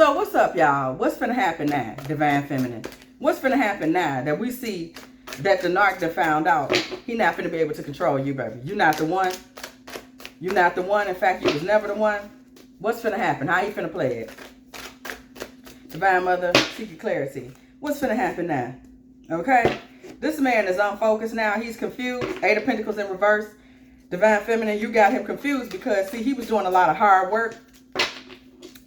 So what's up, y'all? What's finna happen now, Divine Feminine? What's finna happen now that we see that the narc that found out he not finna be able to control you, baby? You not the one. You not the one. In fact, you was never the one. What's finna happen? How you finna play it? Divine Mother, seek your clarity. What's finna happen now? Okay? This man is unfocused now. He's confused. Eight of Pentacles in reverse. Divine Feminine, you got him confused because, see, he was doing a lot of hard work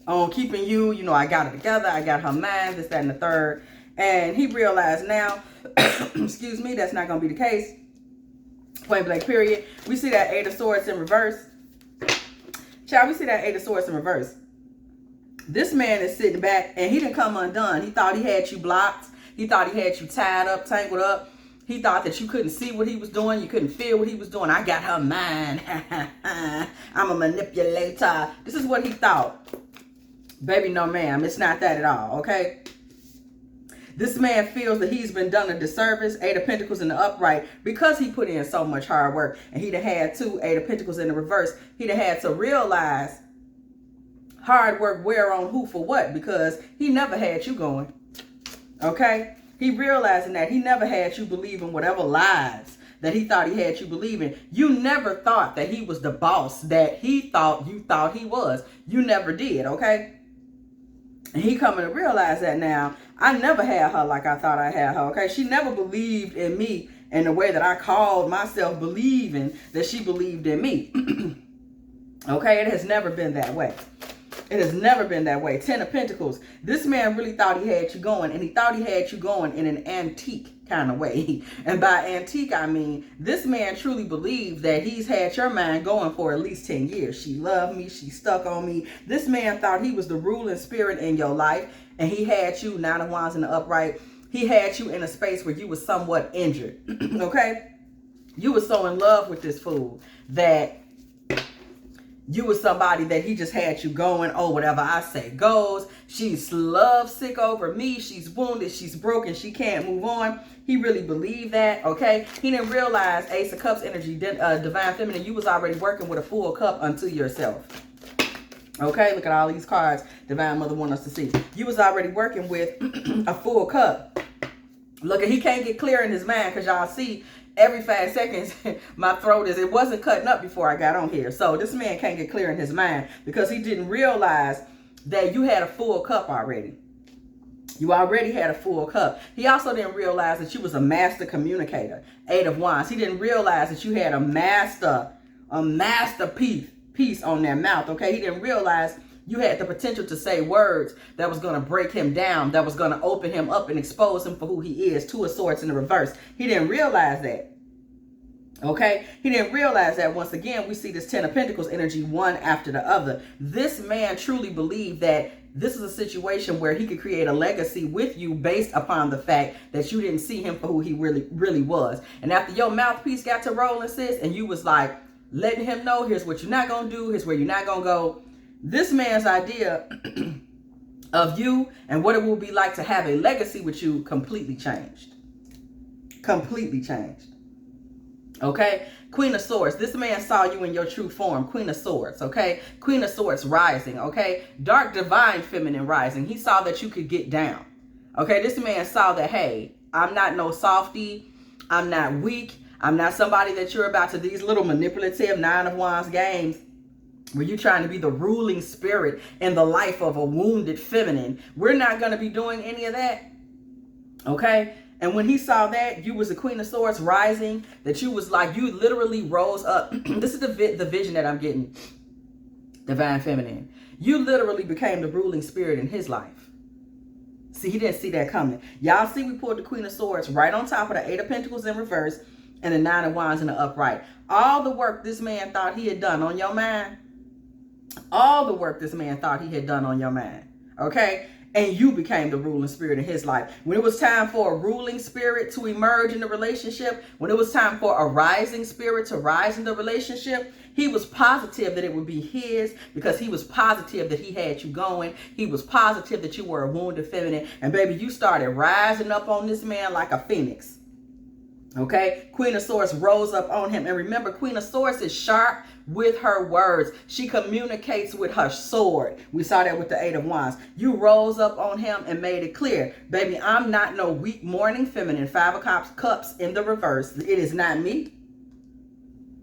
on keeping you. You know, I got it together. I got her mind, this, that, and the third. And he realized now, excuse me, that's not going to be the case. Point blank, period. We see that Eight of Swords in reverse. Child, we see that Eight of Swords in reverse. This man is sitting back and he didn't come undone. He thought he had you blocked. He thought he had you tied up, tangled up. He thought that you couldn't see what he was doing. You couldn't feel what he was doing. I got her mind. I'm a manipulator. This is what he thought. Baby, no ma'am. It's not that at all, okay? This man feels that he's been done a disservice. Eight of Pentacles in the upright. Because he put in so much hard work. And he'd have had two Eight of Pentacles in the reverse. He'd have had to realize hard work wear on who for what. Because he never had you going. Okay? He realizing that he never had you believing whatever lies that he thought he had you believing. You never thought that he was the boss that he thought you thought he was. You never did, okay? And he coming to realize that now. I never had her like I thought I had her, okay? She never believed in me in the way that I called myself believing that she believed in me. Okay? It has never been that way. It has never been that way. Ten of Pentacles. This man really thought he had you going, and he thought he had you going in an antique kind of way. And by antique, I mean, this man truly believed that he's had your mind going for at least 10 years. She loved me. She stuck on me. This man thought he was the ruling spirit in your life, and he had you, Nine of Wands in the upright. He had you in a space where you were somewhat injured. Okay? You were so in love with this fool that you was somebody that he just had you going, oh, whatever I say goes. She's love sick over me. She's wounded. She's broken. She can't move on. He really believed that, okay? He didn't realize Ace of Cups energy, Divine Feminine, you was already working with a full cup unto yourself. Okay, look at all these cards Divine Mother wants us to see. You was already working with a full cup. Look, he can't get clear in his mind because y'all see, every 5 seconds, my throat it wasn't cutting up before I got on here. So this man can't get clear in his mind because he didn't realize that you had a full cup already. You already had a full cup. He also didn't realize that you was a master communicator. Eight of Wands. He didn't realize that you had a masterpiece on that mouth, okay? He didn't realize you had the potential to say words that was going to break him down, that was going to open him up and expose him for who he is. Two of Swords in the reverse. He didn't realize that. Okay? He didn't realize that. Once again, we see this Ten of Pentacles energy one after the other. This man truly believed that this is a situation where he could create a legacy with you based upon the fact that you didn't see him for who he really was. And after your mouthpiece got to rolling, sis, and you was like letting him know, here's what you're not going to do, here's where you're not going to go. This man's idea of you and what it will be like to have a legacy with you completely changed. Completely changed. Okay? Queen of Swords. This man saw you in your true form. Queen of Swords. Okay? Queen of Swords rising. Okay? Dark Divine Feminine rising. He saw that you could get down. Okay? This man saw that, hey, I'm not no softie. I'm not weak. I'm not somebody that you're about to these little manipulative Nine of Wands games where you're trying to be the ruling spirit in the life of a wounded feminine. We're not going to be doing any of that. Okay? And when he saw that, you was the Queen of Swords rising, that you was like, you literally rose up. This is the vision that I'm getting. Divine Feminine. You literally became the ruling spirit in his life. See, he didn't see that coming. Y'all see we pulled the Queen of Swords right on top of the Eight of Pentacles in reverse and the Nine of Wands in the upright. All the work this man thought he had done on your mind. All the work this man thought he had done on your mind. Okay? And you became the ruling spirit in his life. When it was time for a ruling spirit to emerge in the relationship, when it was time for a rising spirit to rise in the relationship, he was positive that it would be his because he was positive that he had you going. He was positive that you were a wounded feminine. And baby, you started rising up on this man like a phoenix. Okay? Queen of Swords rose up on him. And remember, Queen of Swords is sharp. with her words. She communicates with her sword. We saw that with the 8 of Wands. You rose up on him and made it clear, baby, I'm not no weak morning feminine. 5 of Cups in the reverse. It is not me.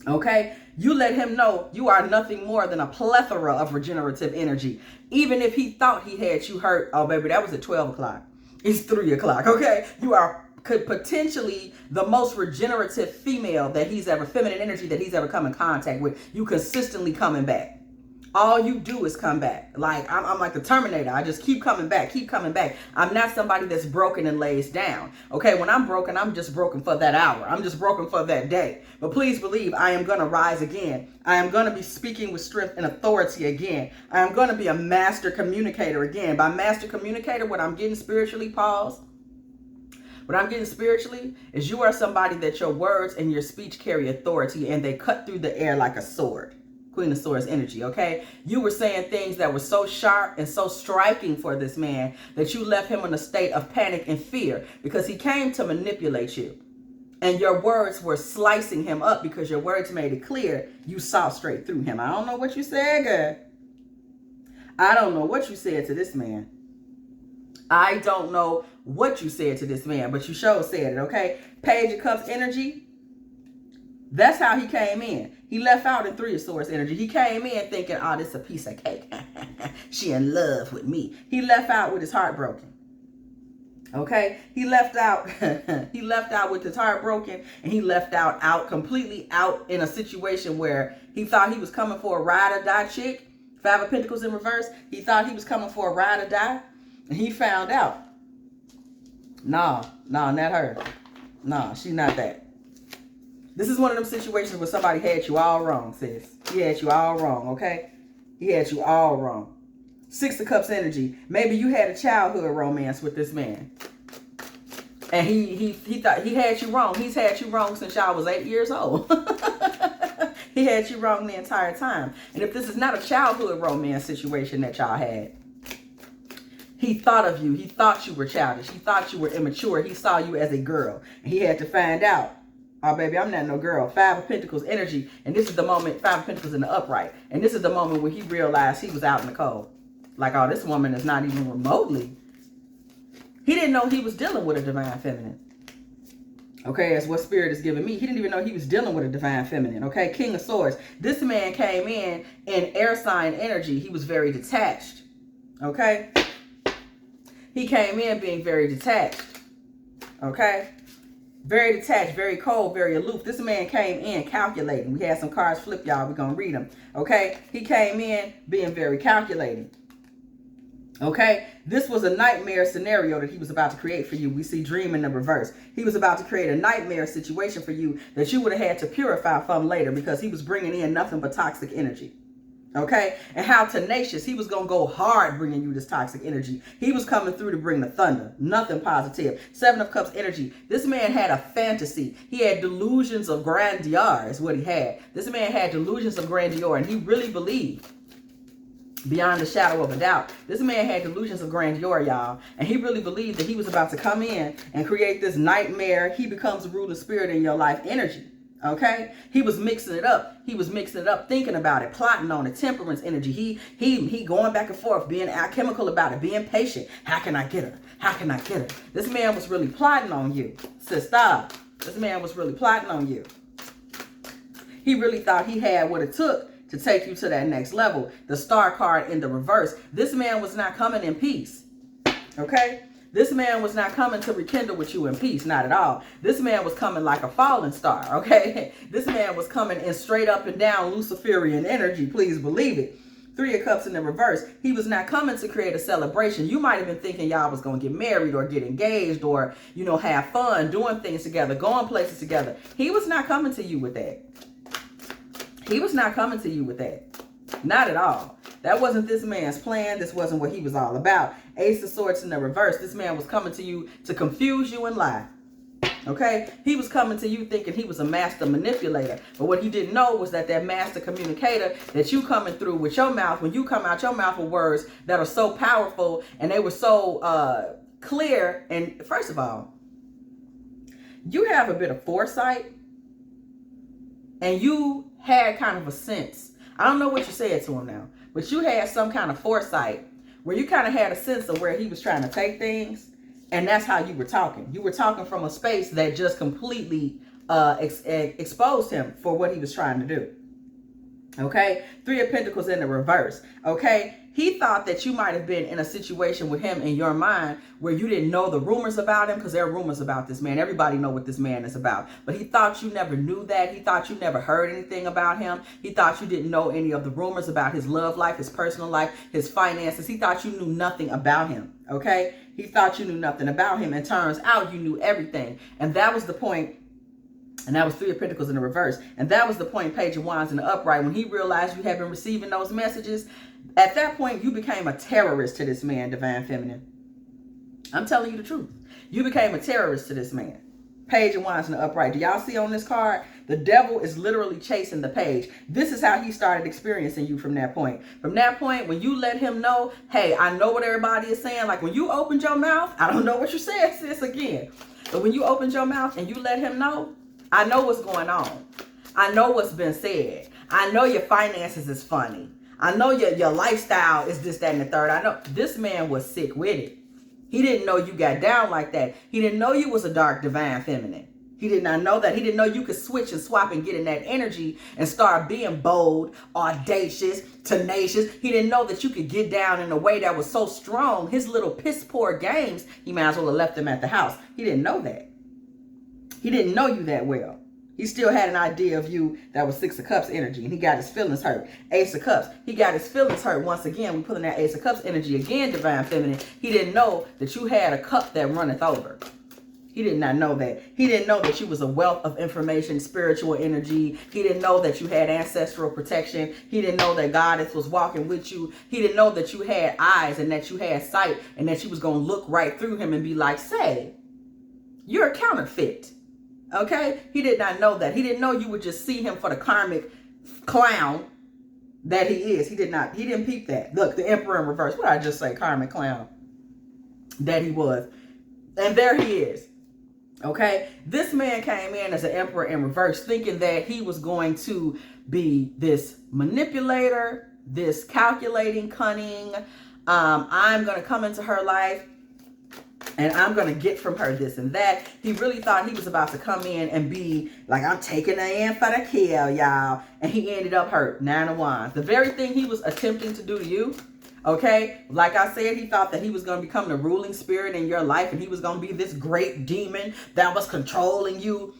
Okay? You let him know you are nothing more than a plethora of regenerative energy. Even if he thought he had you hurt, oh baby, that was at 12 o'clock. It's 3 o'clock, okay? You are could potentially the most regenerative female that he's ever, feminine energy that he's ever come in contact with. You consistently coming back. All you do is come back. Like, I'm like the Terminator. I just keep coming back, keep coming back. I'm not somebody that's broken and lays down. Okay, when I'm broken, I'm just broken for that hour. I'm just broken for that day. But please believe I am going to rise again. I am going to be speaking with strength and authority again. I am going to be a master communicator again. By master communicator, what I'm getting spiritually, pause. What I'm getting spiritually is you are somebody that your words and your speech carry authority and they cut through the air like a sword. Queen of Swords energy, okay? You were saying things that were so sharp and so striking for this man that you left him in a state of panic and fear because he came to manipulate you. And your words were slicing him up because your words made it clear you saw straight through him. I don't know what you said, girl. I don't know what you said to this man. I don't know what you said to this man, but you sure said it, okay? Page of Cups energy. That's how he came in. He left out in 3 of Swords energy. He came in thinking, oh, this is a piece of cake. She in love with me. He left out with his heart broken. Okay? He left out he left out with his heart broken, and he left out completely out in a situation where he thought he was coming for a ride or die chick. 5 of Pentacles in reverse. He thought he was coming for a ride or die, and he found out. Nah, not her. Nah, she's not that. This is one of them situations where somebody had you all wrong, sis. He had you all wrong, okay? He had you all wrong. 6 of Cups energy. Maybe you had a childhood romance with this man. And he thought he had you wrong. He's had you wrong since y'all was 8 years old. He had you wrong the entire time. And if this is not a childhood romance situation that y'all had, he thought of you. He thought you were childish. He thought you were immature. He saw you as a girl. And he had to find out. Oh, baby, I'm not no girl. 5 of Pentacles energy. And this is the moment, 5 of Pentacles in the upright. And this is the moment where he realized he was out in the cold. Like, oh, this woman is not even remotely. He didn't know he was dealing with a divine feminine. Okay, that's what spirit is giving me. He didn't even know he was dealing with a divine feminine. Okay, King of Swords. This man came in air sign energy. He was very detached. Okay. He came in being very detached. Okay. Very detached, very cold, very aloof. This man came in calculating. We had some cards flip, y'all. We're going to read them. Okay. He came in being very calculating. Okay. This was a nightmare scenario that he was about to create for you. We see dream in the reverse. He was about to create a nightmare situation for you that you would have had to purify from later because he was bringing in nothing but toxic energy. Okay, and how tenacious. He was going to go hard bringing you this toxic energy. He was coming through to bring the thunder. Nothing positive. 7 of Cups energy. This man had a fantasy. He had delusions of grandeur is what he had. This man had delusions of grandeur, and he really believed, beyond a shadow of a doubt, this man had delusions of grandeur, y'all. And he really believed that he was about to come in and create this nightmare. He becomes a ruling spirit in your life energy. Okay, he was mixing it up. He was mixing it up, thinking about it, plotting on it. Temperance energy. He going back and forth, being alchemical about it, being patient. How can I get her? How can I get her? This man was really plotting on you, sister. This man was really plotting on you. He really thought he had what it took to take you to that next level. The Star card in the reverse. This man was not coming in peace. Okay. This man was not coming to rekindle with you in peace, not at all. This man was coming like a fallen star, okay? This man was coming in straight up and down Luciferian energy, please believe it. 3 of Cups in the reverse. He was not coming to create a celebration. You might have been thinking y'all was going to get married or get engaged or, you know, have fun, doing things together, going places together. He was not coming to you with that. He was not coming to you with that. Not at all. That wasn't this man's plan. This wasn't what he was all about. Ace of Swords in the reverse. This man was coming to you to confuse you and lie. Okay? He was coming to you thinking he was a master manipulator. But what he didn't know was that master communicator that you coming through with your mouth, when you come out your mouth with words that are so powerful and they were so clear. And first of all, you have a bit of foresight and you had kind of a sense. I don't know what you said to him now, but you had some kind of foresight where you kind of had a sense of where he was trying to take things. And that's how you were talking. You were talking from a space that just completely exposed him for what he was trying to do. Okay? 3 of Pentacles in the reverse. Okay? He thought that you might have been in a situation with him in your mind where you didn't know the rumors about him, because there are rumors about this man. Everybody know what this man is about. But he thought you never knew that. He thought you never heard anything about him. He thought you didn't know any of the rumors about his love life, his personal life, his finances. He thought you knew nothing about him. Okay? He thought you knew nothing about him. And turns out you knew everything. And that was the point. And that was 3 of Pentacles in the reverse. And that was the point, Page of Wands in the upright, when he realized you had been receiving those messages. At that point, you became a terrorist to this man, Divine Feminine. I'm telling you the truth. You became a terrorist to this man. Page of Wands in the upright. Do y'all see on this card? The devil is literally chasing the page. This is how he started experiencing you from that point. From that point, when you let him know, hey, I know what everybody is saying. Like when you opened your mouth, I don't know what you said, sis, again. But when you opened your mouth and you let him know, I know what's going on. I know what's been said. I know your finances is funny. I know your lifestyle is this, that, and the third. I know this man was sick with it. He didn't know you got down like that. He didn't know you was a dark Divine Feminine. He did not know that. He didn't know you could switch and swap and get in that energy and start being bold, audacious, tenacious. He didn't know that you could get down in a way that was so strong. His little piss poor games, he might as well have left them at the house. He didn't know that. He didn't know you that well. He still had an idea of you that was 6 of Cups energy, and he got his feelings hurt. Ace of Cups. He got his feelings hurt once again. We pulling that Ace of Cups energy again, Divine Feminine. He didn't know that you had a cup that runneth over. He did not know that. He didn't know that you was a wealth of information, spiritual energy. He didn't know that you had ancestral protection. He didn't know that Goddess was walking with you. He didn't know that you had eyes and that you had sight and that you was going to look right through him and be like, say, you're a counterfeit. Okay? He did not know that. He didn't know you would just see him for the karmic clown that he is. He didn't peep that. Look, the Emperor in reverse. What did I just say? Karmic clown that he was. And there he is. Okay? This man came in as an Emperor in reverse, thinking that he was going to be this manipulator, this calculating, cunning. I'm going to come into her life and I'm going to get from her this and that. He really thought he was about to come in and be like, I'm taking her in for the kill, y'all. And he ended up hurt. 9 of Wands. The very thing he was attempting to do to you, okay? Like I said, he thought that he was going to become the ruling spirit in your life and he was going to be this great demon that was controlling you.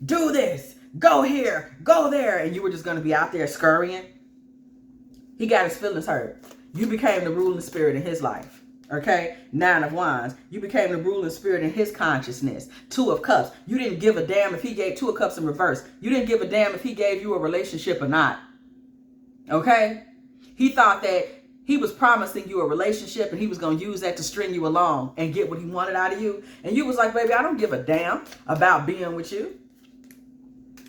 Do this. Go here. Go there. And you were just going to be out there scurrying. He got his feelings hurt. You became the ruling spirit in his life. Okay, 9 of Wands. You became the ruling spirit in his consciousness. 2 of Cups. You didn't give a damn if he gave 2 of Cups in reverse. You didn't give a damn if he gave you a relationship or not. Okay? He thought that he was promising you a relationship and he was going to use that to string you along and get what he wanted out of you. And you was like, baby, I don't give a damn about being with you.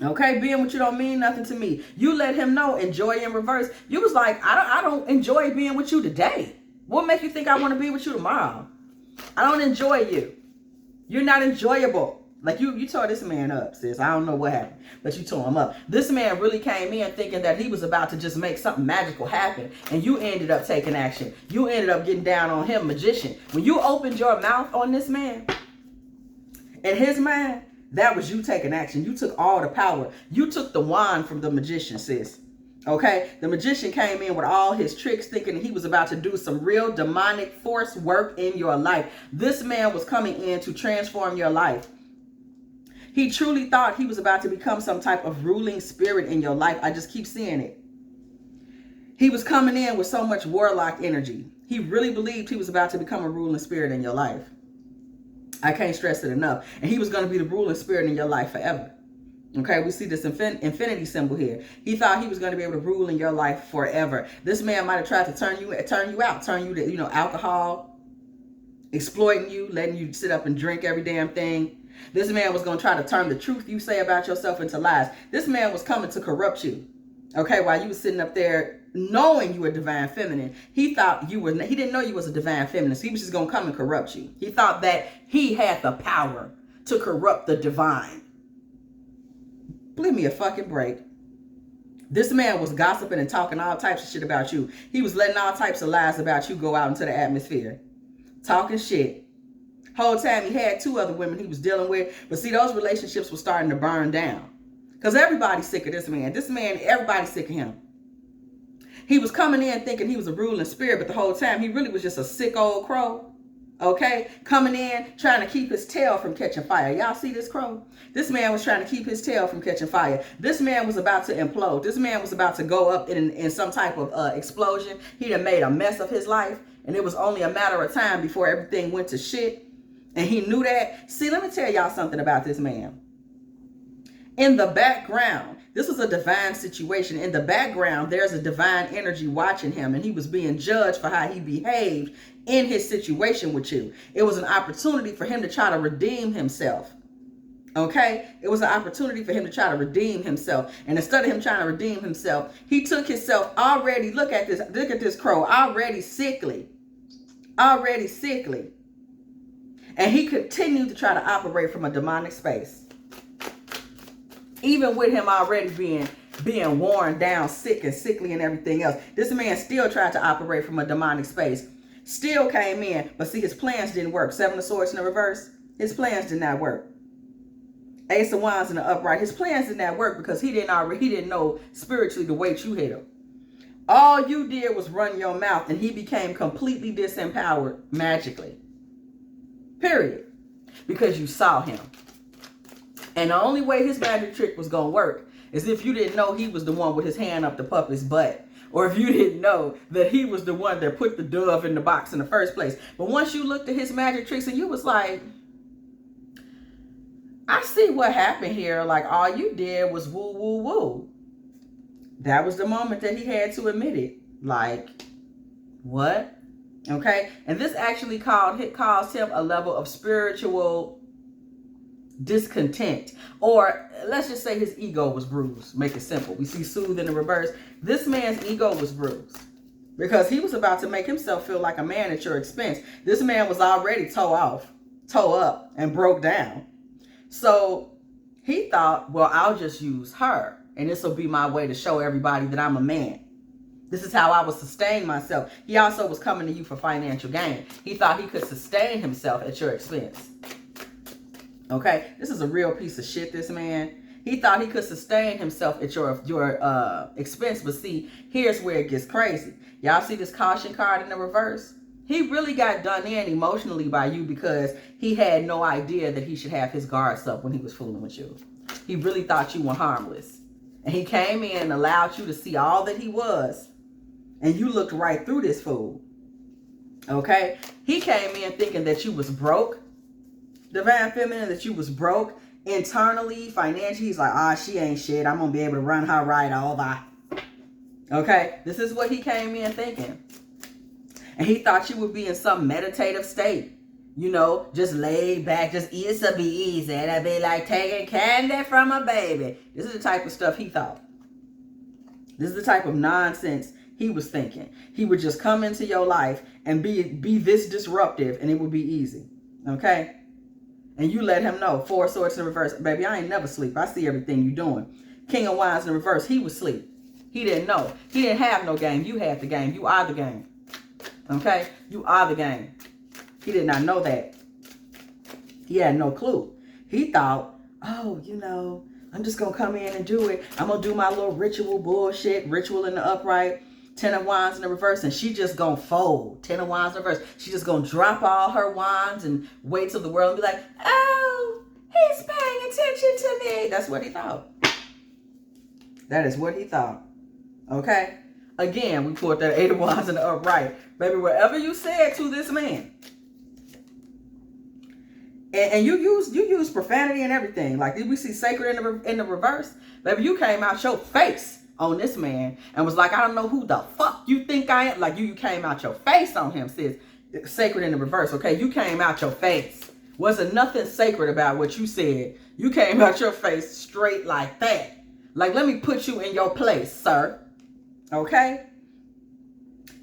Okay, being with you don't mean nothing to me. You let him know, enjoy in reverse. You was like, I don't enjoy being with you today. What make you think I want to be with you tomorrow? I don't enjoy you. You're not enjoyable. Like you tore this man up, sis. I don't know what happened, but you tore him up. This man really came in thinking that he was about to just make something magical happen. And you ended up taking action. You ended up getting down on him, magician. When you opened your mouth on this man, in his mind, that was you taking action. You took all the power. You took the wand from the magician, sis. Okay, the magician came in with all his tricks thinking he was about to do some real demonic force work in your life. This man was coming in to transform your life. He truly thought he was about to become some type of ruling spirit in your life. I just keep seeing it. He was coming in with so much warlock energy. He really believed he was about to become a ruling spirit in your life. I can't stress it enough. And he was going to be the ruling spirit in your life forever. Okay, we see this infinity symbol here. He thought he was going to be able to rule in your life forever. This man might have tried to turn you out, turn you to, alcohol, exploiting you, letting you sit up and drink every damn thing. This man was going to try to turn the truth you say about yourself into lies. This man was coming to corrupt you. Okay, while you were sitting up there knowing you were divine feminine, he didn't know you was a divine feminine. So he was just going to come and corrupt you. He thought that he had the power to corrupt the divine. Give me a fucking break. This man was gossiping and talking all types of shit about you. He was letting all types of lies about you go out into the atmosphere. Talking shit. Whole time he had 2 other women he was dealing with. But see, those relationships were starting to burn down. Because everybody's sick of this man. This man, everybody's sick of him. He was coming in thinking he was a ruling spirit, but the whole time he really was just a sick old crow. Okay? Coming in, trying to keep his tail from catching fire. Y'all see this crow? This man was trying to keep his tail from catching fire. This man was about to implode. This man was about to go up in some type of explosion. He done made a mess of his life, and it was only a matter of time before everything went to shit. And he knew that. See, let me tell y'all something about this man. In the background, this was a divine situation. In the background, there's a divine energy watching him, and he was being judged for how he behaved in his situation with you. It was an opportunity for him to try to redeem himself. Okay? It was an opportunity for him to try to redeem himself. And instead of him trying to redeem himself, he took himself already, look at this crow, already sickly. Already sickly. And he continued to try to operate from a demonic space. Even with him already being worn down, sick and sickly and everything else, this man still tried to operate from a demonic space. Still came in, but see, his plans didn't work. 7 of Swords in the reverse. His plans did not work. Ace of Wands in the upright. His plans did not work because he didn't know spiritually the weight you held. All you did was run your mouth, and he became completely disempowered magically. Period. Because you saw him. And the only way his magic trick was going to work is if you didn't know he was the one with his hand up the puppet's butt. Or if you didn't know that he was the one that put the dove in the box in the first place. But once you looked at his magic tricks and you was like, I see what happened here. Like, all you did was woo, woo, woo. That was the moment that he had to admit it. Like, what? Okay? And this actually caused him a level of spiritual discontent, or let's just say his ego was bruised. Make it simple. We see soothe in the reverse. This man's ego was bruised because he was about to make himself feel like a man at your expense. This man was already toe up and broke down. So he thought, well, I'll just use her, and this will be my way to show everybody that I'm a man. This is how I would sustain myself. He also was coming to you for financial gain. He thought he could sustain himself at your expense. Okay, this is a real piece of shit, this man. He thought he could sustain himself at your expense. But see, here's where it gets crazy. Y'all see this caution card in the reverse? He really got done in emotionally by you because he had no idea that he should have his guards up when he was fooling with you. He really thought you were harmless. And he came in and allowed you to see all that he was. And you looked right through this fool. Okay? He came in thinking that you was broke. Divine Feminine, that you was broke internally, financially. He's like, she ain't shit. I'm going to be able to run her right over. Okay? This is what he came in thinking. And he thought you would be in some meditative state. You know, just laid back, just eat some be easy. And I'd be like taking candy from a baby. This is the type of stuff he thought. This is the type of nonsense he was thinking. He would just come into your life and be this disruptive, and it would be easy. Okay? And you let him know. 4 Swords in the reverse. Baby, I ain't never sleep. I see everything you doing. King of Wands in the reverse. He was asleep. He didn't know. He didn't have no game. You had the game. You are the game. Okay? You are the game. He did not know that. He had no clue. He thought, oh, you know, I'm just going to come in and do it. I'm going to do my little ritual bullshit. Ritual in the upright. 10 of Wands in the reverse, and she just gonna fold. 10 of Wands in the reverse. She just gonna drop all her wands and wait till the world and be like, oh, he's paying attention to me. That's what he thought. That is what he thought. Okay? Again, we pulled that 8 of Wands in the upright. Baby, whatever you said to this man, and you use profanity and everything. Like, did we see sacred in the reverse? Baby, you came out your face on this man and was like, I don't know who the fuck you think I am. Like, you came out your face on him, sis. Sacred in the reverse, okay? You came out your face. Wasn't nothing sacred about what you said. You came out your face straight like that. Like, let me put you in your place, sir. Okay?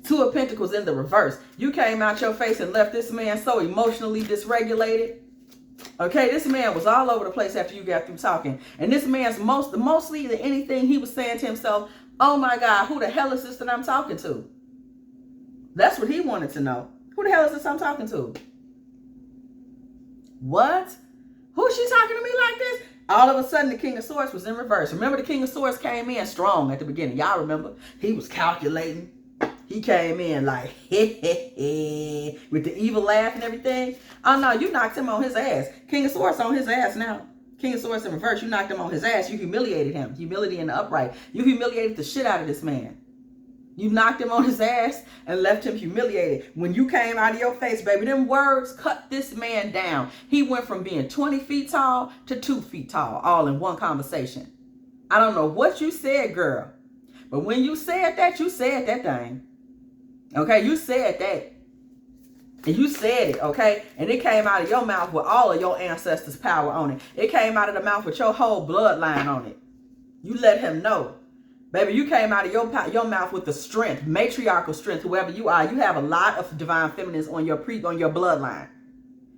2 of Pentacles in the reverse. You came out your face and left this man so emotionally dysregulated. Okay, this man was all over the place after you got through talking. And this man's mostly anything he was saying to himself Oh my God, who the hell is this that I'm talking to? That's what he wanted to know. Who the hell is this I'm talking to? What? Who's she talking to me like this? All of a sudden, the King of Swords was in reverse. Remember, the King of Swords came in strong at the beginning. Y'all remember? He was calculating. He came in like, with the evil laugh and everything. Oh, no, you knocked him on his ass. King of Swords on his ass now. King of Swords in reverse. You knocked him on his ass. You humiliated him. Humility in the upright. You humiliated the shit out of this man. You knocked him on his ass and left him humiliated. When you came out of your face, baby, them words cut this man down. He went from being 20 feet tall to 2 feet tall, all in one conversation. I don't know what you said, girl, but when you said that thing. Okay, you said that. And you said it, okay? And it came out of your mouth with all of your ancestors' power on it. It came out of the mouth with your whole bloodline on it. You let him know. Baby, you came out of your mouth with the strength, matriarchal strength, whoever you are. You have a lot of divine feminines on your bloodline.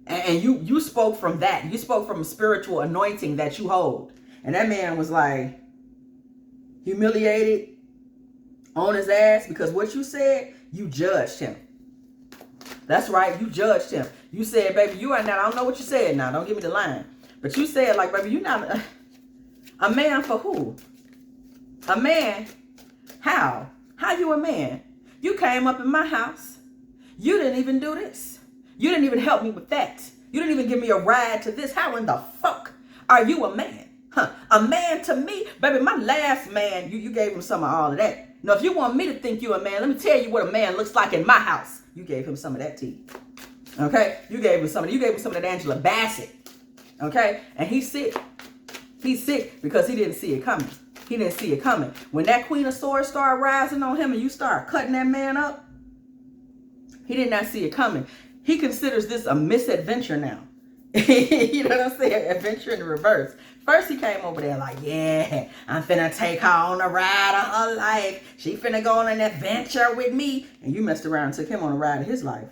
And you spoke from that. You spoke from a spiritual anointing that you hold. And that man was like humiliated on his ass because what you said, you judged him. That's right, you judged him. You said, baby, you are not, I don't know what you said now, don't give me the line. But you said, like, baby, you're not a man for who? A man? How? How you a man? You came up in my house. You didn't even do this. You didn't even help me with that. You didn't even give me a ride to this. How in the fuck are you a man? Huh? A man to me? Baby, my last man, you gave him some of all of that. Now, if you want me to think you a man, let me tell you what a man looks like in my house. You gave him some of that tea. Okay? You gave him some of that Angela Bassett. Okay? And he's sick. He's sick because he didn't see it coming. He didn't see it coming. When that Queen of Swords started rising on him and you start cutting that man up, he did not see it coming. He considers this a misadventure now. You know what I'm saying? Adventure in the reverse. First he came over there like, yeah, I'm finna take her on a ride of her life. She finna go on an adventure with me. And you messed around and took him on a ride of his life.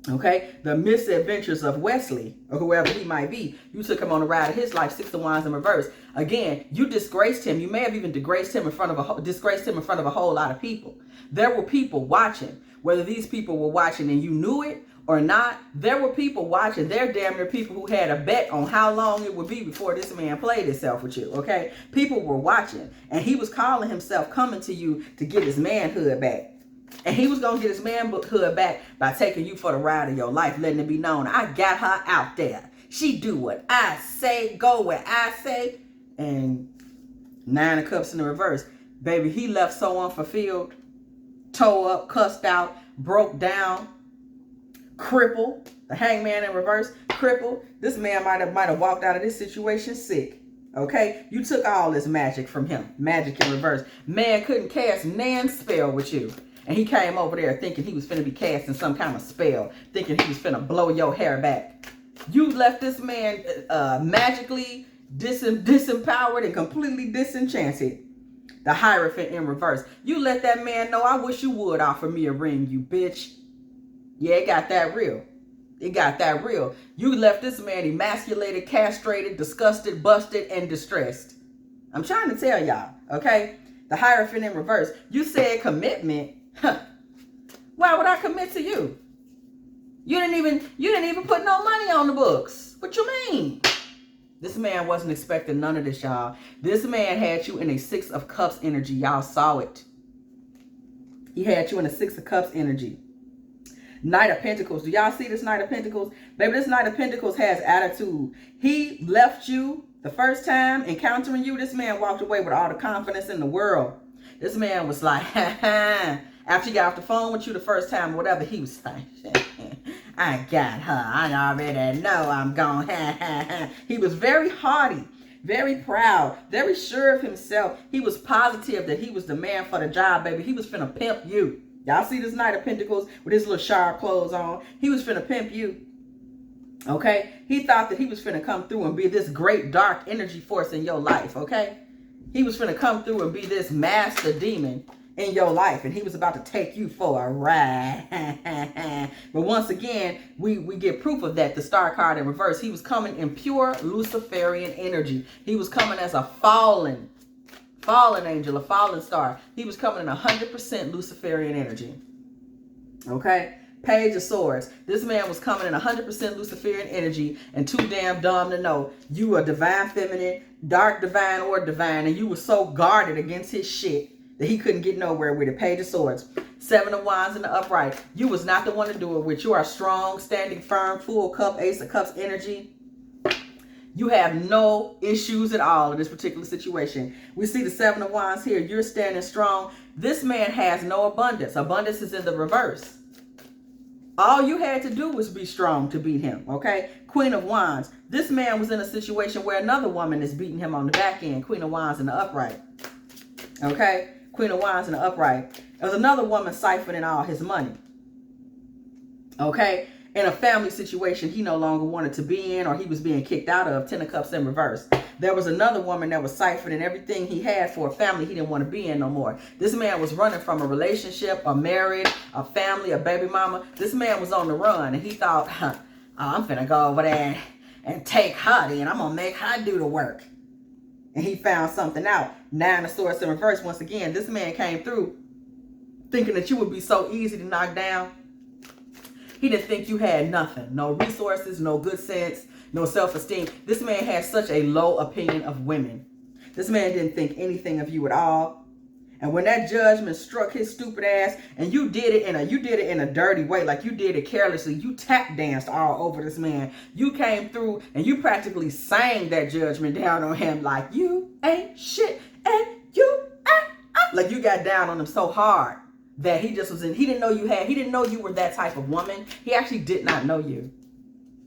Okay? The misadventures of Wesley, or whoever he might be, you took him on a ride of his life, 6 of Wands in reverse. Again, you disgraced him. You may have even disgraced him in front of a whole lot of people. There were people watching. Whether these people were watching and you knew it or not, there were people watching. They're damn near people who had a bet on how long it would be before this man played himself with you, okay? People were watching, and he was calling himself coming to you to get his manhood back. And he was going to get his manhood back by taking you for the ride of your life, letting it be known, I got her out there. She do what I say, go where I say. And 9 of Cups in the reverse. Baby, he left so unfulfilled, toe up, cussed out, broke down, crippled. The Hangman in reverse, crippled. This man might have walked out of this situation sick. Okay? You took all this magic from him. Magic in reverse. Man couldn't cast nan spell with you. And he came over there thinking he was finna be casting some kind of spell. Thinking he was finna blow your hair back. You left this man magically disempowered and completely disenchanted. The Hierophant in reverse. You let that man know, I wish you would offer me a ring, you bitch. Yeah, it got that real. It got that real. You left this man emasculated, castrated, disgusted, busted, and distressed. I'm trying to tell y'all, okay? The Hierophant in reverse. You said commitment. Huh. Why would I commit to you? You didn't even put no money on the books. What you mean? This man wasn't expecting none of this, y'all. This man had you in a 6 of Cups energy. Y'all saw it. He had you in a 6 of Cups energy. Knight of Pentacles. Do y'all see this Knight of Pentacles? Baby, this Knight of Pentacles has attitude. He left you the first time encountering you. This man walked away with all the confidence in the world. This man was like, ha ha. After he got off the phone with you the first time or whatever, he was like, I got her. I already know I'm gone. He was very haughty, very proud, very sure of himself. He was positive that he was the man for the job, baby. He was finna pimp you. Y'all see this Knight of Pentacles with his little sharp clothes on? He was finna pimp you. Okay? He thought that he was finna come through and be this great dark energy force in your life, okay? He was finna come through and be this master demon in your life, and he was about to take you for a ride. But once again, we get proof of that. The Star card in reverse. He was coming in pure Luciferian energy. He was coming as a fallen fallen angel, a fallen star. He was coming in 100% Luciferian energy. Okay? Page of Swords. This man was coming in 100% Luciferian energy and too damn dumb to know you were divine feminine, dark divine or divine, and you were so guarded against his shit that he couldn't get nowhere with it. Page of Swords. 7 of Wands in the upright. You was not the one to do it with. You are strong, standing firm, full cup, Ace of Cups energy. You have no issues at all in this particular situation. We see the 7 of Wands here. You're standing strong. This man has no abundance. Abundance is in the reverse. All you had to do was be strong to beat him, okay? Queen of Wands. This man was in a situation where another woman is beating him on the back end. Queen of Wands in the upright, okay? Queen of Wands in the upright. There was another woman siphoning all his money, okay? In a family situation he no longer wanted to be in or he was being kicked out of. 10 of Cups in reverse. There was another woman that was siphoning everything he had for a family he didn't want to be in no more. This man was running from a relationship, a marriage, a family, a baby mama. This man was on the run and he thought, oh, I'm finna go over there and take her and I'm gonna make her do the work. And he found something out. 9 of Swords in reverse. Once again, this man came through thinking that you would be so easy to knock down. He didn't think you had nothing. No resources, no good sense, no self-esteem. This man had such a low opinion of women. This man didn't think anything of you at all. And when that judgment struck his stupid ass, and you did it in a dirty way, like you did it carelessly, you tap danced all over this man. You came through and you practically sang that judgment down on him like you ain't shit and you ain't. Like you got down on him so hard that he just was in, he didn't know you were that type of woman. He actually did not know you.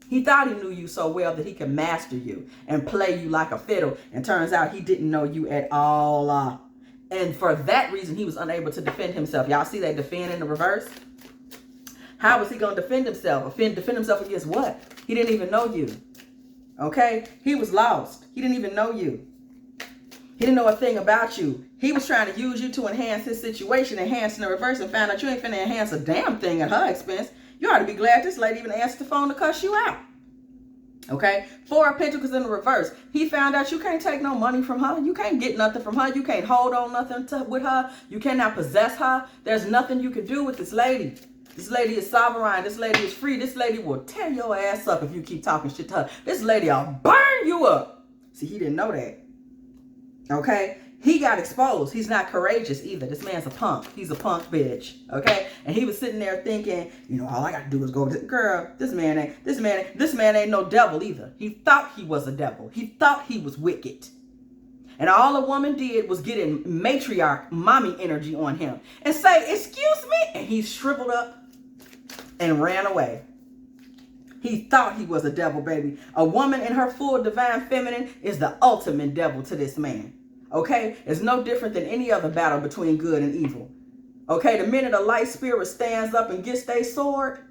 He thought he knew you so well that he could master you and play you like a fiddle. And turns out he didn't know you at all. And for that reason, he was unable to defend himself. Y'all see that defend in the reverse? How was he going to defend himself? Defend himself against what? He didn't even know you. Okay? He was lost. He didn't even know you. He didn't know a thing about you. He was trying to use you to enhance his situation, enhancing the reverse, and found out you ain't finna enhance a damn thing at her expense. You ought to be glad this lady even answered the phone to cuss you out. Okay? 4 of Pentacles in the reverse. He found out you can't take no money from her. You can't get nothing from her. You can't hold on nothing with her. You cannot possess her. There's nothing you can do with this lady. This lady is sovereign. This lady is free. This lady will tear your ass up if you keep talking shit to her. This lady will burn you up. See, he didn't know that. Okay? He got exposed. He's not courageous either. This man's a punk. He's a punk bitch. Okay? And he was sitting there thinking, you know, all I got to do is go to girl. This man ain't no devil either. He thought he was a devil. He thought he was wicked. And all a woman did was get in matriarch, mommy energy on him and say, excuse me. And he shriveled up and ran away. He thought he was a devil, baby. A woman in her full divine feminine is the ultimate devil to this man. Okay? It's no different than any other battle between good and evil. Okay? The minute a light spirit stands up and gets their sword,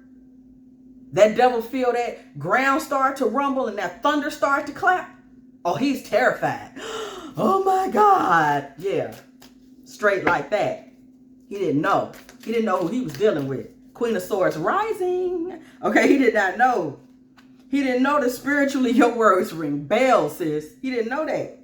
that devil feel that ground start to rumble and that thunder start to clap. Oh, he's terrified. Oh my God. Yeah. Straight like that. He didn't know. He didn't know who he was dealing with. Queen of Swords rising. Okay, he did not know. He didn't know that spiritually your words ring bells, sis. He didn't know that.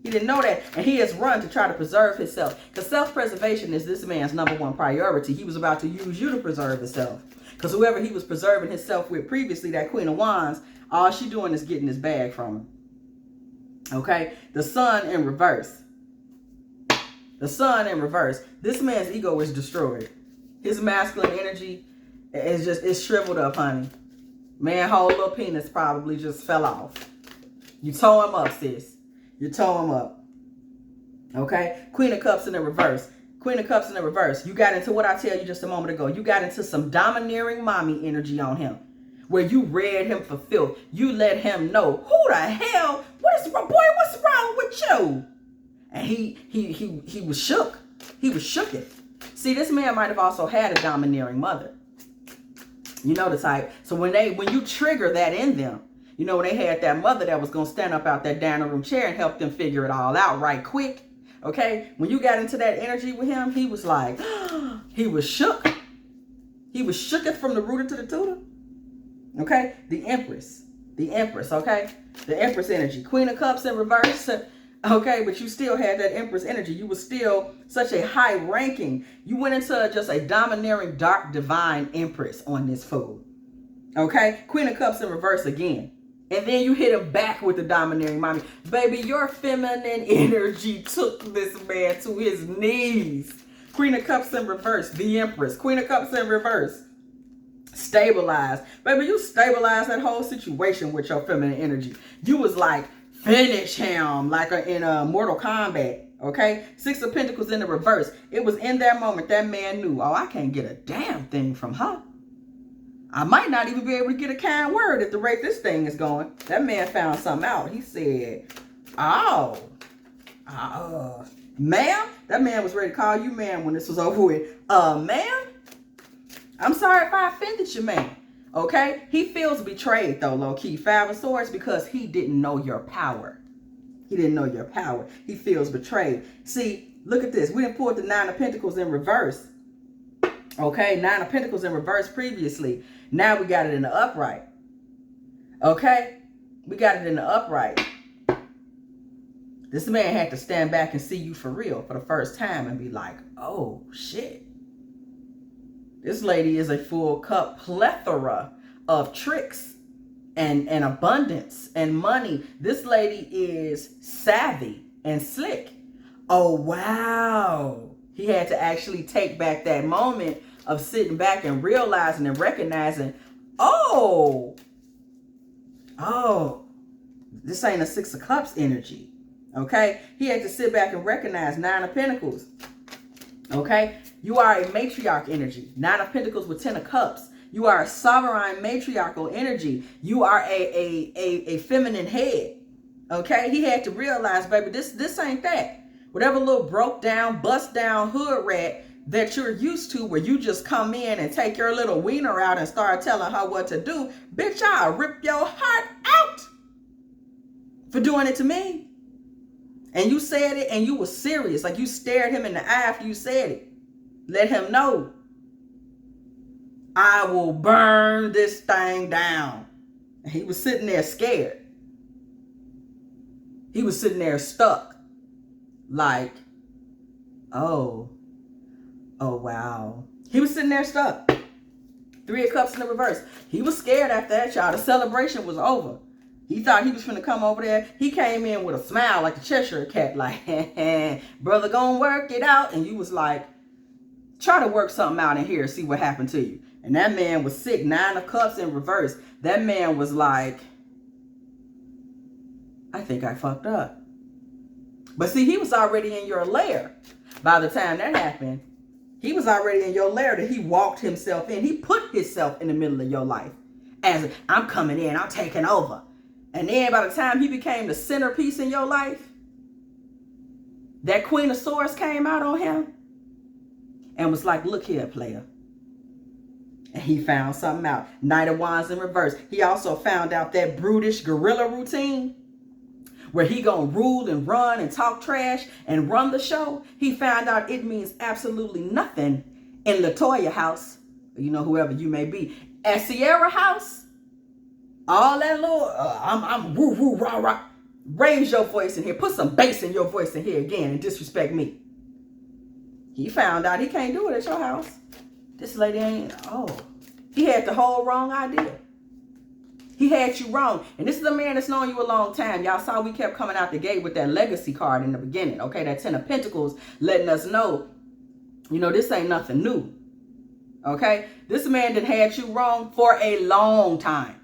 He didn't know that. And he has run to try to preserve himself. Because self-preservation is this man's #1 priority. He was about to use you to preserve himself. Because whoever he was preserving himself with previously, that Queen of Wands, all she doing is getting his bag from him. Okay? The Sun in reverse. The Sun in reverse. This man's ego is destroyed. His masculine energy is it's shriveled up, honey. Man, whole little penis probably just fell off. You tore him up, sis. You tore him up. Okay? Queen of Cups in the reverse. Queen of Cups in the reverse. You got into what I tell you just a moment ago. You got into some domineering mommy energy on him. Where you read him for filth. You let him know, who the hell? What's wrong with you? And he was shook. He was shooketh. See, this man might have also had a domineering mother. You know the type. So when you trigger that in them, you know, when they had that mother that was going to stand up out that dining room chair and help them figure it all out right quick. Okay? When you got into that energy with him, he was like, he was shook. He was shooketh from the rooter to the tutor. Okay? The Empress. The Empress, okay? The Empress energy. Queen of Cups in reverse. Okay, but you still had that Empress energy. You were still such a high ranking. You went into just a domineering, dark, divine Empress on this fool. Okay, Queen of Cups in reverse again. And then you hit him back with the domineering mommy. Baby, your feminine energy took this man to his knees. Queen of Cups in reverse, the Empress. Queen of Cups in reverse. Stabilized. Baby, you stabilized that whole situation with your feminine energy. You was like, finish him, like in Mortal Kombat. Okay? Six of Pentacles in the reverse. It was in that moment that man knew, oh, I can't get a damn thing from her. I might not even be able to get a kind word at the rate this thing is going. That man found something out. He said, oh, ma'am? That man was ready to call you ma'am when this was over with. Ma'am? I'm sorry if I offended you, ma'am. Okay? He feels betrayed, though, low-key. Five of Swords, because he didn't know your power. He didn't know your power. He feels betrayed. See, look at this. We done pulled the Nine of Pentacles in reverse. Okay? Nine of Pentacles in reverse previously. Now we got it in the upright. Okay? We got it in the upright. This man had to stand back and see you for real for the first time and be like, oh, shit. This lady is a full cup plethora of tricks and abundance and money. This lady is savvy and slick. Oh, wow. He had to actually take back that moment of sitting back and realizing and recognizing, oh, this ain't a Six of Cups energy. Okay? He had to sit back and recognize Nine of Pentacles. Okay? You are a matriarch energy. Nine of Pentacles with Ten of Cups. You are a sovereign matriarchal energy. You are a feminine head. Okay? He had to realize, baby, this ain't that. Whatever little broke down, bust down hood rat that you're used to, where you just come in and take your little wiener out and start telling her what to do, bitch, I'll rip your heart out for doing it to me. And you said it and you were serious. Like you stared him in the eye after you said it. Let him know, I will burn this thing down. And he was sitting there scared. He was sitting there stuck. Like, oh, wow. He was sitting there stuck. Three of Cups in the reverse. He was scared after that, y'all. The celebration was over. He thought he was finna come over there. He came in with a smile like the Cheshire Cat, like, brother, gonna work it out. And you was like, try to work something out in here, see what happened to you. And that man was sick. Nine of Cups in reverse. That man was like, I think I fucked up. But see, he was already in your lair. By the time that happened, he was already in your lair that he walked himself in. He put himself in the middle of your life. As I'm coming in, I'm taking over. And then by the time he became the centerpiece in your life, that Queen of Swords came out on him and was like, look here, player. And he found something out. Knight of Wands in reverse. He also found out that brutish gorilla routine where he gonna rule and run and talk trash and run the show. He found out it means absolutely nothing in LaToya house, you know, whoever you may be. At Sierra house, all that little, I'm woo woo rah rah. Raise your voice in here. Put some bass in your voice in here again and disrespect me. He found out he can't do it at your house. This lady ain't, he had the whole wrong idea. He had you wrong. And this is a man that's known you a long time. Y'all saw we kept coming out the gate with that legacy card in the beginning. Okay, that Ten of Pentacles letting us know, you know, this ain't nothing new. Okay, this man that had you wrong for a long time.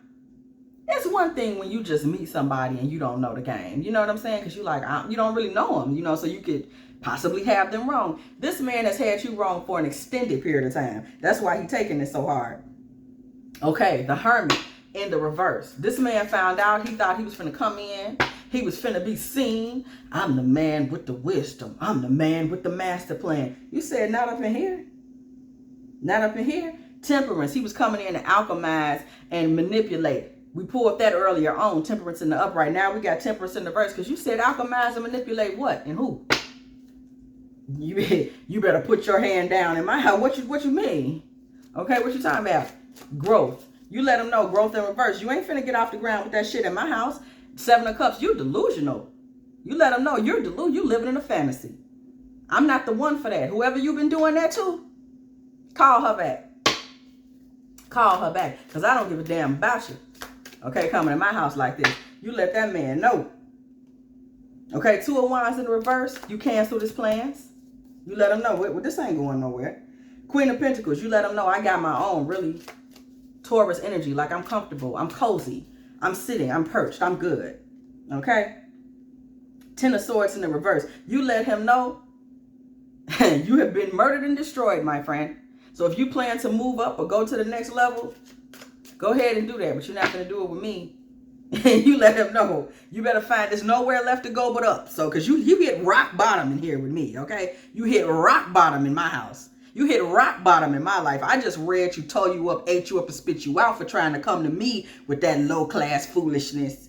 It's one thing when you just meet somebody and you don't know the game. You know what I'm saying? Because you like, you don't really know them, you know, so you could possibly have them wrong. This man has had you wrong for an extended period of time. That's why he's taking it so hard. Okay, the Hermit in the reverse. This man found out, he thought he was finna come in. He was finna be seen. I'm the man with the wisdom. I'm the man with the master plan. You said not up in here. Not up in here. Temperance. He was coming in to alchemize and manipulate. We pulled that earlier on, temperance in the upright. Now we got temperance in the reverse because you said alchemize and manipulate what and who? You better put your hand down in my house. What you mean? Okay, what you talking about? Growth. You let them know growth in reverse. You ain't finna get off the ground with that shit in my house. Seven of Cups, you delusional. You let him know you're deluded. You living in a fantasy. I'm not the one for that. Whoever you've been doing that to, call her back. Call her back. Because I don't give a damn about you. Okay, coming to my house like this. You let that man know. Okay, 2 of Wands in the reverse. You cancel his plans. You let him know. Well, this ain't going nowhere. Queen of Pentacles. You let him know I got my own really Taurus energy. Like I'm comfortable. I'm cozy. I'm sitting. I'm perched. I'm good. Okay. 10 of Swords in the reverse. You let him know you have been murdered and destroyed, my friend. So if you plan to move up or go to the next level, go ahead and do that. But you're not going to do it with me. You let him know. You better find there's nowhere left to go but up. So, because you hit rock bottom in here with me, okay? You hit rock bottom in my house. You hit rock bottom in my life. I just read you, tore you up, ate you up, and spit you out for trying to come to me with that low-class foolishness.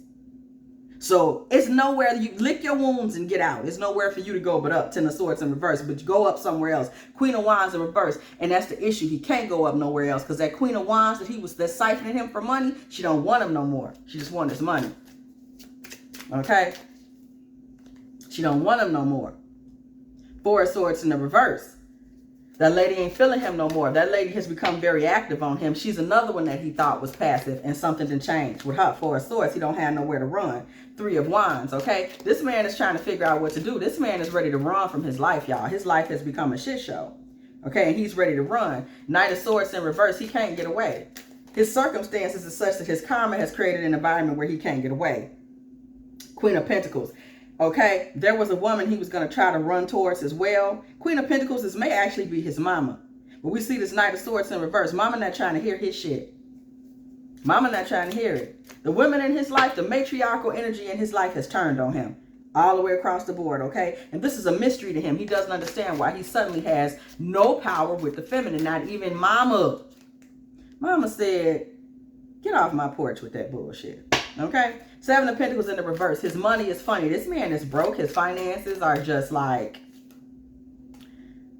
So it's nowhere. You lick your wounds and get out. It's nowhere for you to go but up. 10 of Swords in reverse, but you go up somewhere else. Queen of Wands in reverse, and that's the issue. He can't go up nowhere else because that Queen of Wands that's siphoning him for money, she don't want him no more. She just wants his money. Okay, she don't want him no more. 4 of Swords in the reverse. That lady ain't feeling him no more. That lady has become very active on him. She's another one that he thought was passive, and something didn't change. With her 4 of Swords, he don't have nowhere to run. 3 of Wands, okay? This man is trying to figure out what to do. This man is ready to run from his life, y'all. His life has become a shit show, okay? And he's ready to run. Knight of Swords in reverse, he can't get away. His circumstances are such that his karma has created an environment where he can't get away. Queen of Pentacles. Okay, there was a woman he was going to try to run towards as well. Queen of Pentacles, this may actually be his mama. But we see this Knight of Swords in reverse. Mama not trying to hear his shit. Mama not trying to hear it. The women in his life, the matriarchal energy in his life has turned on him. All the way across the board, okay? And this is a mystery to him. He doesn't understand why he suddenly has no power with the feminine. Not even mama. Mama said, get off my porch with that bullshit. Okay? 7 of Pentacles in the reverse. His money is funny. This man is broke. His finances are just like...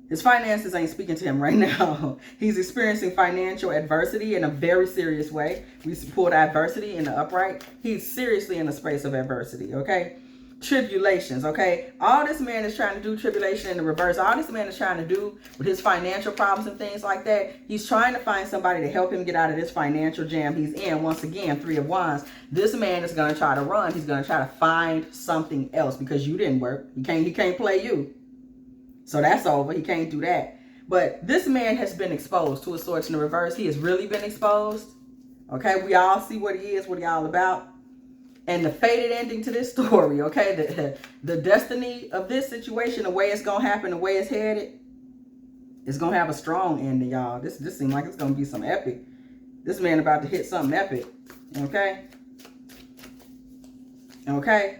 His finances ain't speaking to him right now. He's experiencing financial adversity in a very serious way. We pulled adversity in the upright. He's seriously in a space of adversity, okay? Tribulations, okay? All this man is trying to do, tribulation in the reverse. All this man is trying to do with his financial problems and things like that, he's trying to find somebody to help him get out of this financial jam he's in. Once again, 3 of Wands. This man is going to try to run. He's going to try to find something else because you didn't work. He can't play you. So that's over. He can't do that. But this man has been exposed. 2 of Swords in the reverse. He has really been exposed. Okay, we all see what he is, what he all about. And the fated ending to this story, okay? The destiny of this situation, the way it's going to happen, the way it's headed, it's going to have a strong ending, y'all. This seems like it's going to be some epic. This man about to hit something epic, okay? Okay?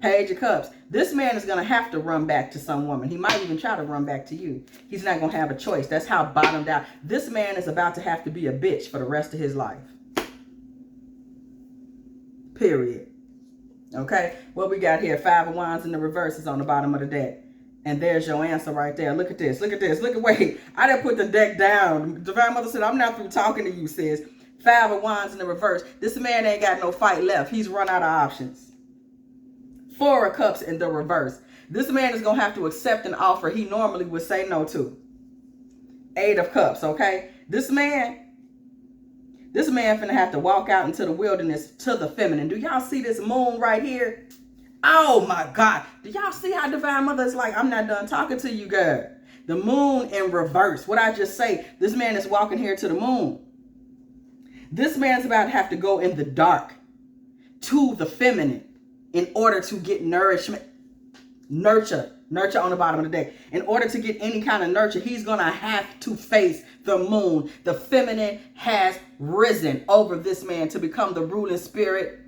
Page of Cups. This man is going to have to run back to some woman. He might even try to run back to you. He's not going to have a choice. That's how bottomed out. This man is about to have to be a bitch for the rest of his life. Period. Okay, what we got here? 5 of Wands in the reverse is on the bottom of the deck. And there's your answer right there. Look at this. Look at this. Look at, wait. I didn't put the deck down. Divine Mother said, I'm not through talking to you, sis. 5 of Wands in the reverse. This man ain't got no fight left. He's run out of options. 4 of Cups in the reverse. This man is going to have to accept an offer he normally would say no to. 8 of Cups, okay? This man finna have to walk out into the wilderness to the feminine. Do y'all see this moon right here? Oh my God. Do y'all see how Divine Mother is like, I'm not done talking to you, girl. The moon in reverse. What I just say, this man is walking here to the moon. This man's about to have to go in the dark to the feminine in order to get nourishment. Nurture on the bottom of the deck. In order to get any kind of nurture, he's going to have to face the moon. The feminine has risen over this man to become the ruling spirit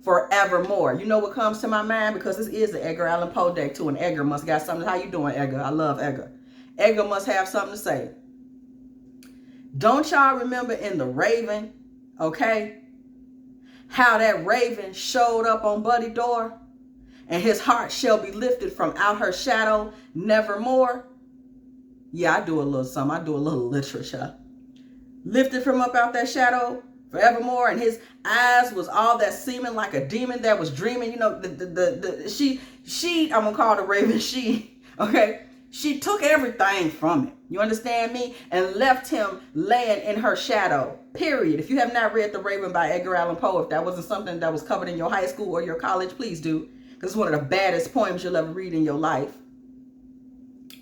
forevermore. You know what comes to my mind? Because this is the Edgar Allan Poe deck too. And Edgar must got something. How you doing, Edgar? I love Edgar. Edgar must have something to say. Don't y'all remember in The Raven, okay, how that raven showed up on Buddy's door? And his heart shall be lifted from out her shadow nevermore. Yeah, I do a little something. I do a little literature. Lifted from up out that shadow Forevermore, and his eyes was all that seeming like a demon that was dreaming. You know, she, I'm gonna call the Raven she, okay? She took everything from him. You understand me? And left him laying in her shadow, period. If you have not read The Raven by Edgar Allan Poe, if that wasn't something that was covered in your high school or your college, please do. Because it's one of the baddest poems you'll ever read in your life.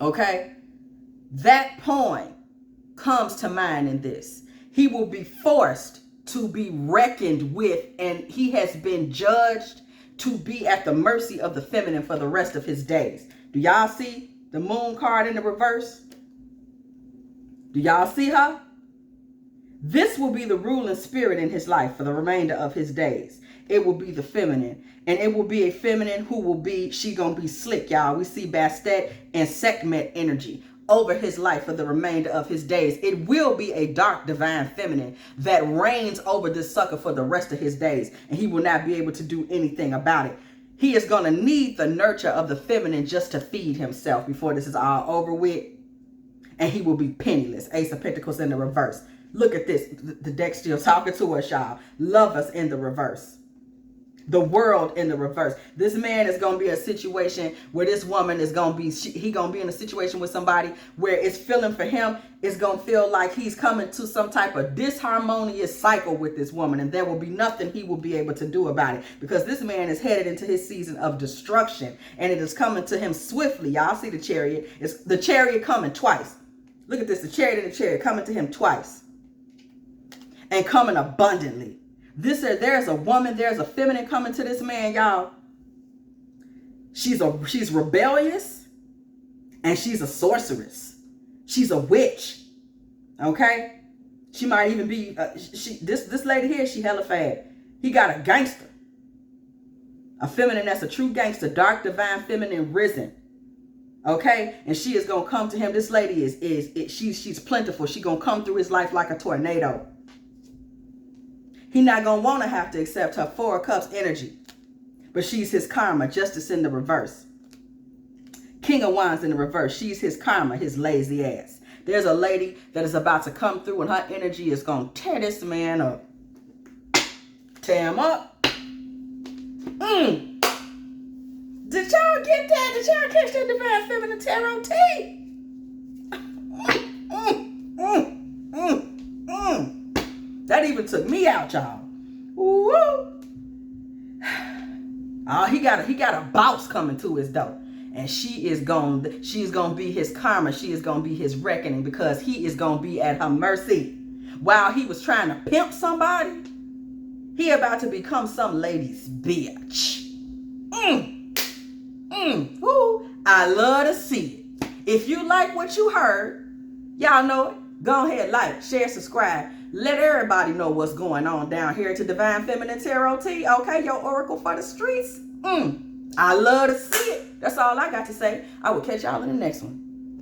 Okay? That poem comes to mind in this. He will be forced to be reckoned with, and he has been judged to be at the mercy of the feminine for the rest of his days. Do y'all see the moon card in the reverse? Do y'all see her? This will be the ruling spirit in his life for the remainder of his days. It will be the feminine. And it will be a feminine who will be, she gonna be slick, y'all. We see Bastet and Sekhmet energy over his life for the remainder of his days. It will be a dark divine feminine that reigns over this sucker for the rest of his days. And he will not be able to do anything about it. He is going to need the nurture of the feminine just to feed himself before this is all over with. And he will be penniless. Ace of Pentacles in the reverse. Look at this. The deck still talking to us, y'all. Lovers in the reverse. The world in the reverse. This man is going to be in a situation where this woman is going to be, he going to be in a situation with somebody where it's feeling for him. It's going to feel like he's coming to some type of disharmonious cycle with this woman. And there will be nothing he will be able to do about it. Because this man is headed into his season of destruction. And it is coming to him swiftly. Y'all see the chariot. It's the chariot coming twice. Look at this. The chariot and the chariot coming to him twice. And coming abundantly. There's a woman, there's a feminine coming to this man, y'all. She's rebellious, and she's a sorceress. She's a witch. Okay? She might even be this lady here, she hella fad. He got a gangster. A feminine that's a true gangster, dark divine feminine risen. Okay? And she is going to come to him. This lady she's plentiful. She's going to come through his life like a tornado. He's not going to want to have to accept her Four of Cups energy. But she's his karma. Justice in the reverse. King of Wands in the reverse. She's his karma, his lazy ass. There's a lady that is about to come through and her energy is going to tear this man up. Tear him up. Did y'all get that? Did y'all catch that divine feminine tarot tea? That even took me out, y'all. Woo! Oh, he got a boss coming to his door. And she's gonna be his karma. She is gonna be his reckoning because he is gonna be at her mercy. While he was trying to pimp somebody, he about to become some lady's bitch. Woo! I love to see it. If you like what you heard, y'all know it. Go ahead, like, share, subscribe. Let everybody know what's going on down here to Divine Feminine Tarot Tea. Okay, your oracle for the streets. I love to see it. That's all I got to say. I will catch y'all in the next one.